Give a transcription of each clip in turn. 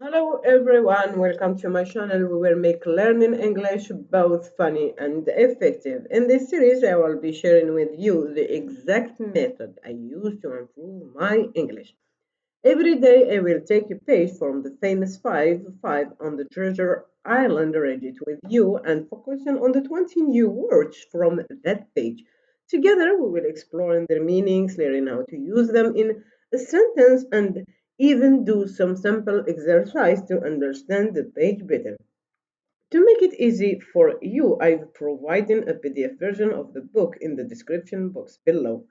Hello everyone, welcome to my channel. We will make learning English both funny and effective. In this series, I will be sharing with you the exact method I use to improve my English. Every day, I will take a page from the famous five on the treasure island, read it with you, and focusing on the 20 new words from that page. Together, we will explore their meanings, learn how to use them in a sentence, and even do some simple exercise to understand the page better. To make it easy for you, I've provided a PDF version of the book in the description box below.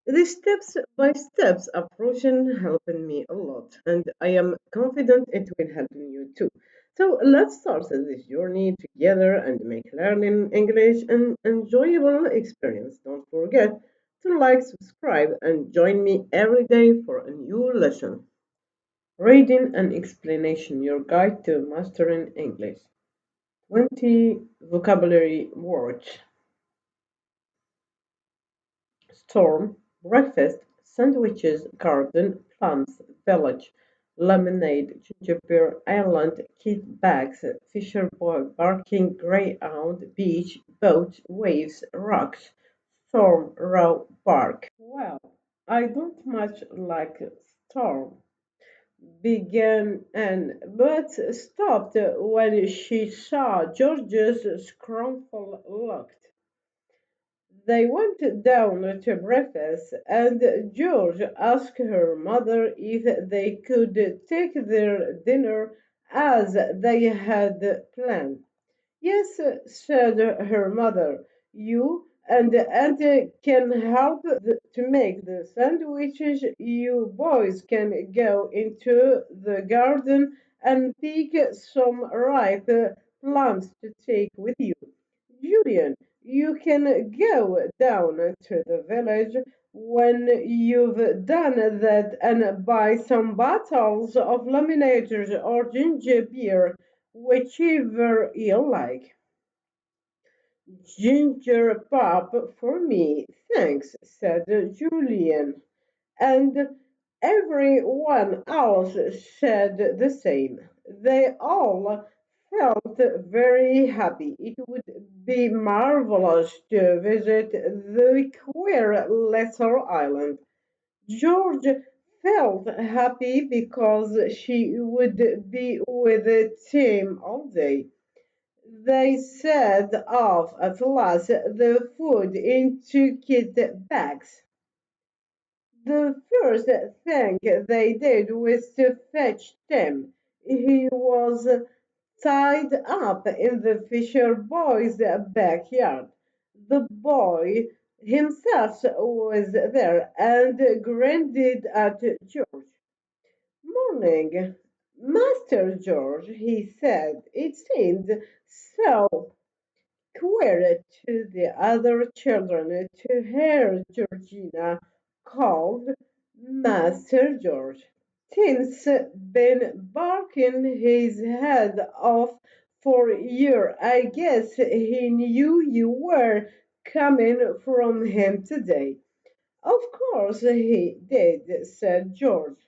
This steps by steps approach helping me a lot, and I am confident it will help you too. So let's start this journey together and make learning English an enjoyable experience. Don't forget to like, subscribe, and join me every day for a new lesson. Reading and explanation, your guide to mastering English. 20 vocabulary words. Storm, breakfast, sandwiches, garden, plums, village, lemonade, ginger beer, island, kid bags, fisher boy, barking, greyhound, beach, boat, waves, rocks, storm, row, bark. Well, I don't much like storm, began Anne, but stopped when she saw George's scornful look. They went down to breakfast, and George asked her mother if they could take their dinner as they had planned. Yes, said her mother, you and Aunt can help to make the sandwiches. You boys can go into the garden and pick some ripe plums to take with you. Julian, you can go down to the village when you've done that and buy some bottles of lemonade or ginger beer, whichever you like. Ginger pop for me, thanks, said Julian, and everyone else said the same. They all felt very happy. It would be marvelous to visit the queer little island. George felt happy because she would be with Tim all day. They set off at last the food into kit bags. The first thing they did was to fetch Tim. He was tied up in the fisher boy's backyard. The boy himself was there and grinned at George. Morning, Master George, he said. It seemed so queer to the other children to hear Georgina called Master George. Tim's been barking his head off for years. I guess he knew you were coming from him today. Of course he did, said George,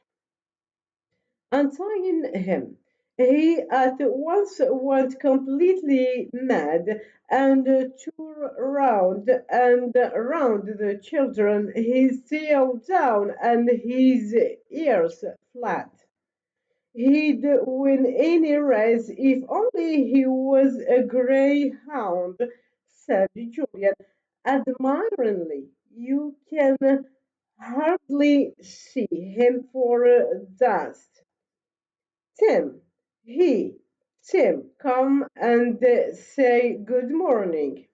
untying him. He at once went completely mad and tore round and round the children, his tail down and his ears flat. He'd win any race if only he was a greyhound, said Julian admiringly. You can hardly see him for dust. Tim, he, Tim, come and say good morning.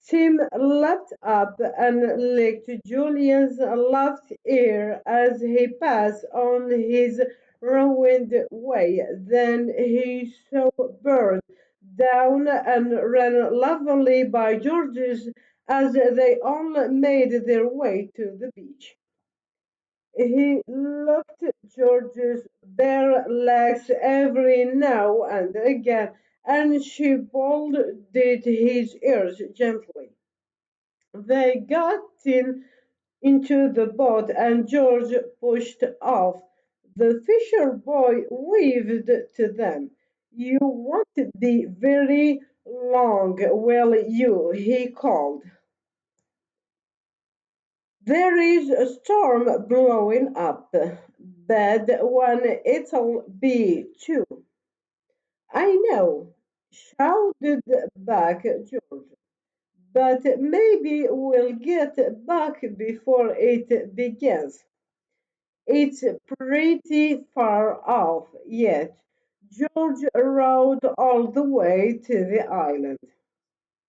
Tim leapt up and licked Julian's left ear as he passed on his ruined way. Then he saw Bird down and ran lovingly by George's as they all made their way to the beach. He looked George's bare legs every now and again, and she pulled his ears gently. They got into the boat, and George pushed off. The fisher boy waved to them. You want the very long, will you? He called. There is a storm blowing up. Bad one it'll be, too. I know, shouted back George, but maybe we'll get back before it begins. It's pretty far off yet. George rowed all the way to the island.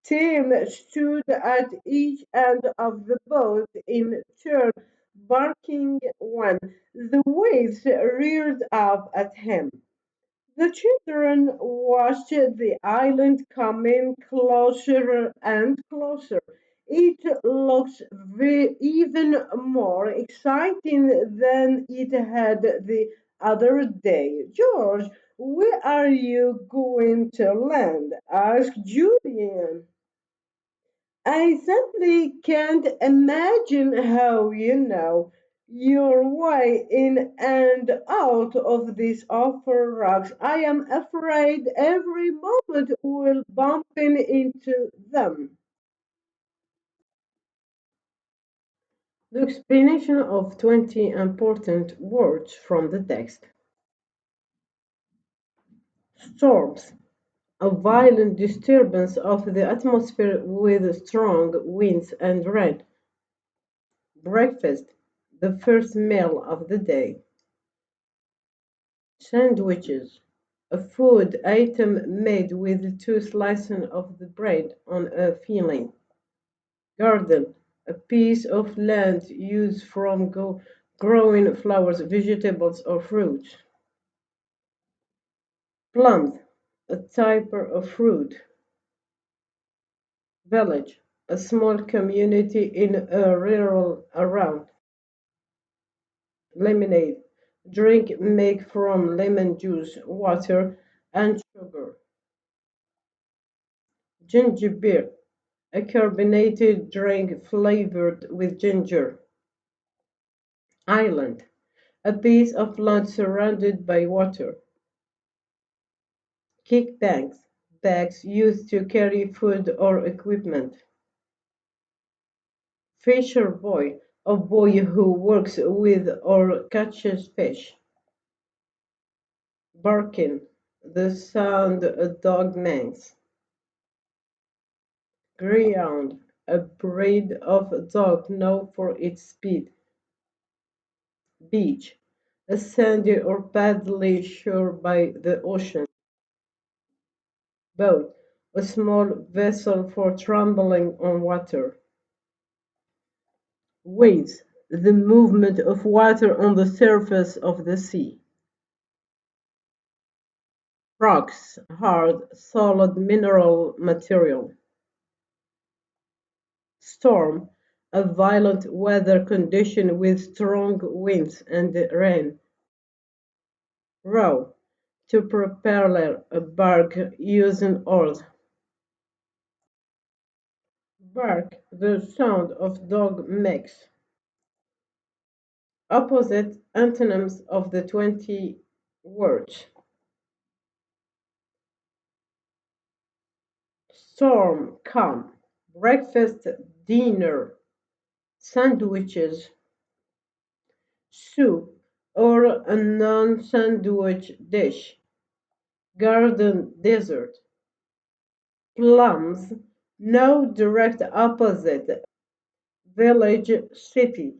Tim stood at each end of the boat in turn, barking when the waves reared up at him. The children watched the island coming closer and closer. It looks even more exciting than it had the other day. George, where are you going to land? Asked Julian. I simply can't imagine how you know your way in and out of these awful rocks. I am afraid every moment we'll bump into them. The explanation of 20 important words from the text. Storms. A violent disturbance of the atmosphere with strong winds and rain. Breakfast, the first meal of the day. Sandwiches, a food item made with two slices of the bread on a filling. Garden, a piece of land used from growing flowers, vegetables, or fruits. Plums, a type of fruit. Village, a small community in a rural around. Lemonade, drink made from lemon juice, water, and sugar. Ginger beer, a carbonated drink flavored with ginger. Island, a piece of land surrounded by water. Kick bags, bags used to carry food or equipment. Fisher boy, a boy who works with or catches fish. Barking, the sound a dog makes. Greyhound, a breed of dog known for its speed. Beach, a sandy or paddly shore by the ocean. Boat, a small vessel for traveling on water. Waves, the movement of water on the surface of the sea. Rocks, hard, solid mineral material. Storm, a violent weather condition with strong winds and rain. Row, to propeller, a bark using oars. Bark, the sound of dog makes. Opposite antonyms of the 20 words. Storm, calm. Breakfast, dinner. Sandwiches, soup, or a non-sandwich dish. Garden, desert. Plums, no direct opposite. Village, city.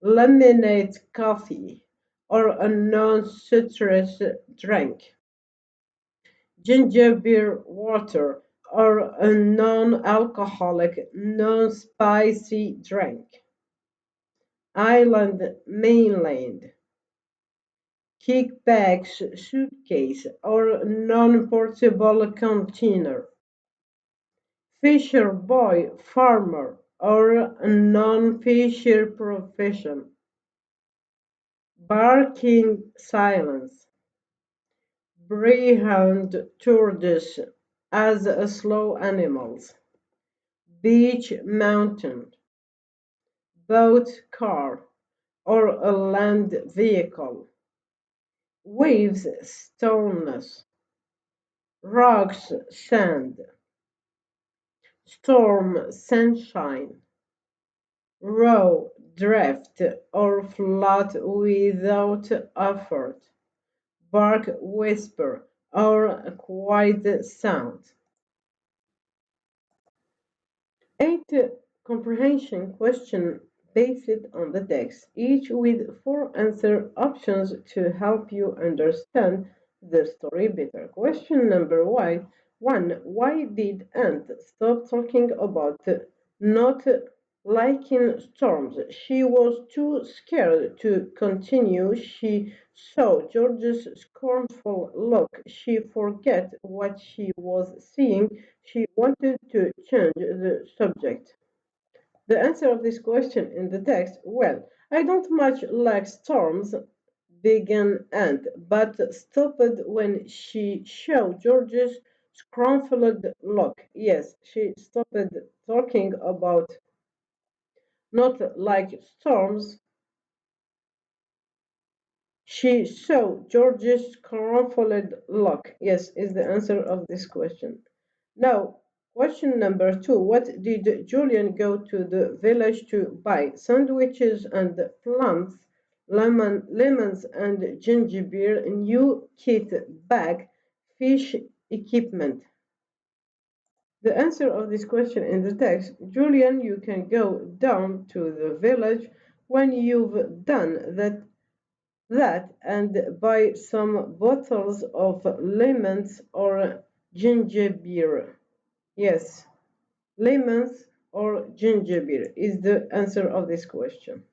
Lemonade, coffee, or a non-citrus drink. Ginger beer, water, or a non-alcoholic, non-spicy drink. Island, mainland. Kickbacks, suitcase, or non-portable container. Fisher boy, farmer, or a non-fisher profession. Barking, silence. Greyhound, tortoise, as slow animals. Beach, mountain. Boat, car, or a land vehicle, waves, stones, rocks, sand, storm, sunshine, raw, draft, or flood without effort, bark, whisper, or a quiet sound. 8. Comprehension question based on the text, each with 4 answer options to help you understand the story better. Question number 1. Why did Ant stop talking about not liking storms? She was too scared to continue. She saw George's scornful look. She forgot what she was seeing. She wanted to change the subject. The answer of this question in the text, well, I don't much like storms, began Aunt, but stopped when she showed George's scrumpled look. Yes, she stopped talking about not like storms. She saw George's scrumpled look. Yes, is the answer of this question. Now, question number 2. What did Julian go to the village to buy? Sandwiches and plums, lemons and ginger, new kit bag, fish equipment. The answer of this question in the text, Julian, you can go down to the village when you've done that and buy some bottles of lemons or ginger beer. Yes, lemons or ginger beer is the answer of this question.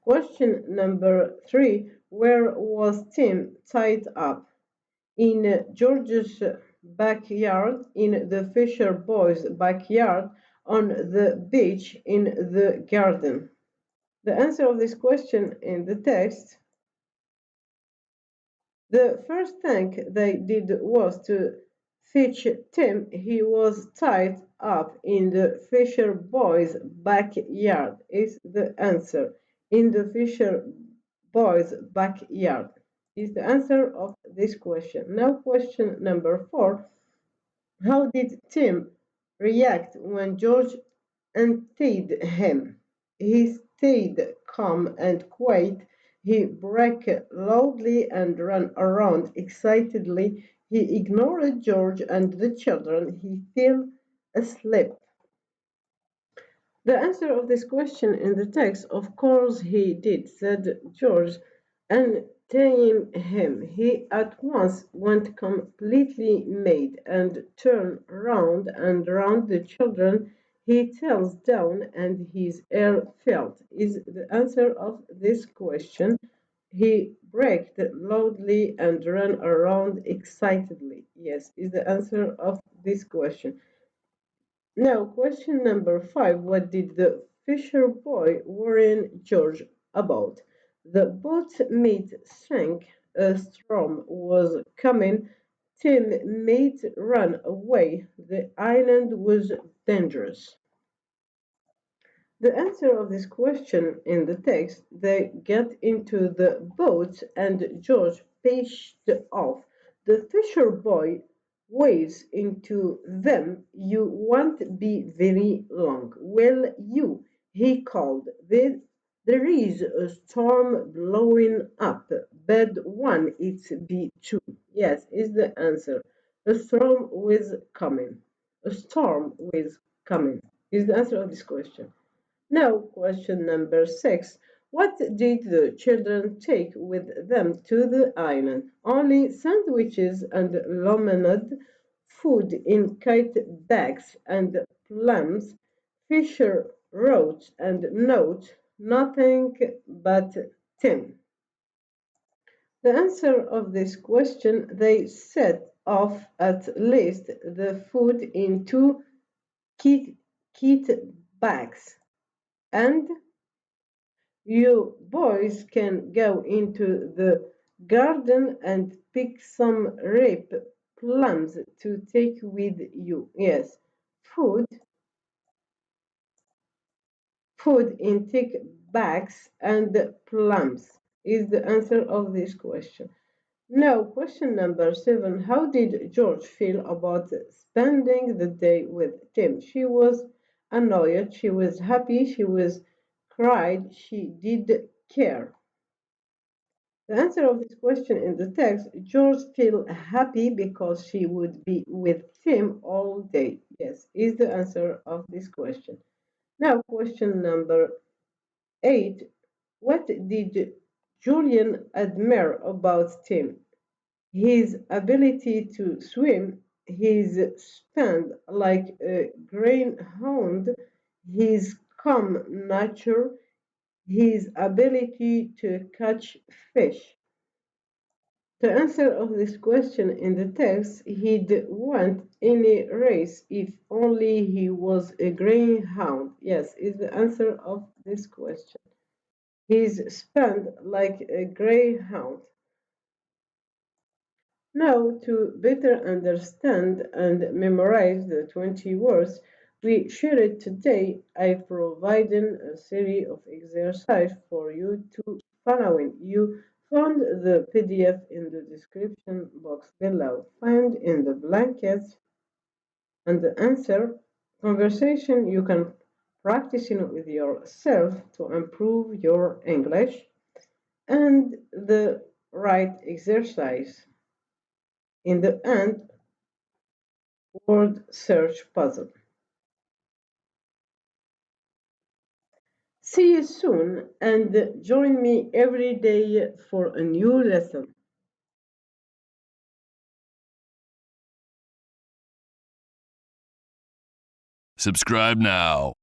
Question number 3. Where was Tim tied up? In George's backyard, in the Fisher boys' backyard, on the beach, in the garden. The answer of this question in the text, the first thing they did was to fetch Tim. He was tied up in the Fisher boys' backyard, is the answer. In the Fisher boys' backyard is the answer of this question. Now, question number 4. How did Tim react when George untied him? He stayed calm and quiet. He barked loudly and ran around excitedly. He ignored George and the children. He fell asleep. The answer of this question in the text, of course he did, said George, untying him. He at once went completely mad and turned round and round the children. He tails down and his hair felt, is the answer of this question. He braked loudly and ran around excitedly. Yes, is the answer of this question. Now, question number 5. What did the fisher boy warn George about? The boat's mate sank. A storm was coming. Tim made run away. The island was dangerous. The answer of this question in the text, they get into the boat and George paced off. The fisher boy waves into them. You won't be very long. Will you? He called. There is a storm blowing up. Bed 1, it's B2. Yes, is the answer. A storm is coming. A storm is coming. Is the answer of this question. Now, question number 6. What did the children take with them to the island? Only sandwiches and lemonade, food in kite bags and plums, Fisher wrote and note, nothing but Tim. The answer of this question, they set off at least the food in 2 kit bags. And you boys can go into the garden and pick some ripe plums to take with you. Yes, food food in thick bags and plums is the answer of this question. Now, question number 7. How did George feel about spending the day with Tim? She was annoyed, she was happy, she was cried, she did care. The answer of this question in the text, George felt happy because she would be with Tim all day. Yes, is the answer of this question. Now, question number 8. What did Julian admire about Tim? His ability to swim, his stand like a greyhound, his calm nature, his ability to catch fish. The answer of this question in the text, he'd want any race if only he was a greyhound. Yes, is the answer of this question. He's spanned like a greyhound. Now, to better understand and memorize the 20 words we shared today, I've provided a series of exercises for you to follow in. You found the PDF in the description box below. Find in the blankets and the answer conversation you can practice it with yourself to improve your English and the right exercise. In the end, word search puzzle. See you soon and join me every day for a new lesson. Subscribe now.